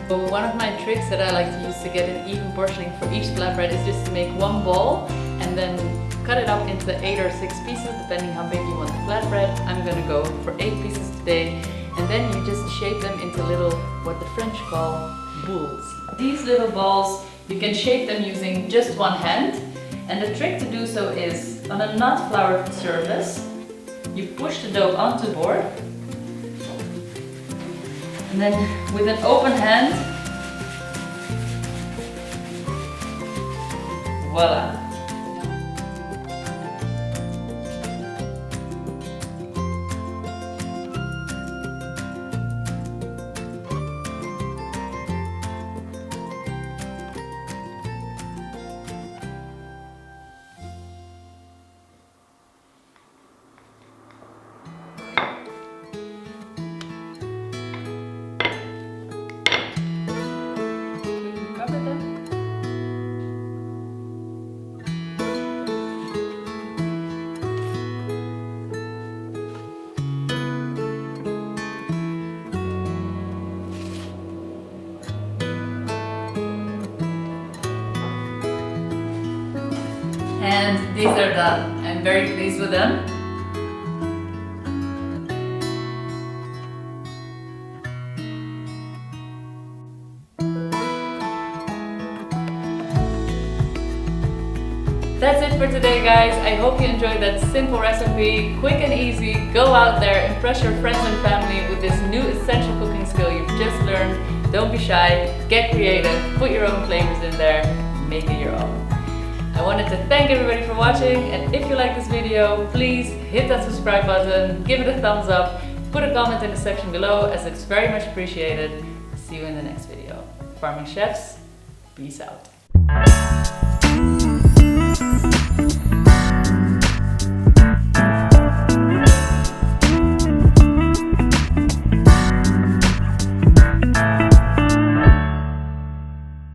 So one of my tricks that I like to use to get an even portioning for each flatbread is just to make one ball and then cut it up into 8 or 6 pieces depending how big you want the flatbread. I'm gonna go for 8 pieces today, and then you just shape them into little, what the French call boules. These little balls, you can shape them using just one hand, and the trick to do so is on a not floured surface, you push the dough onto the board, and then with an open hand, voila! Cover them. And these are done. I'm very pleased with them. That's it for today, guys. I hope you enjoyed that simple recipe, quick and easy. Go out there, impress your friends and family with this new essential cooking skill you've just learned. Don't be shy, get creative, put your own flavors in there, make it your own. I wanted to thank everybody for watching, and if you like this video, please hit that subscribe button, give it a thumbs up, put a comment in the section below as it's very much appreciated. See you in the next video. Farming Chefs, peace out.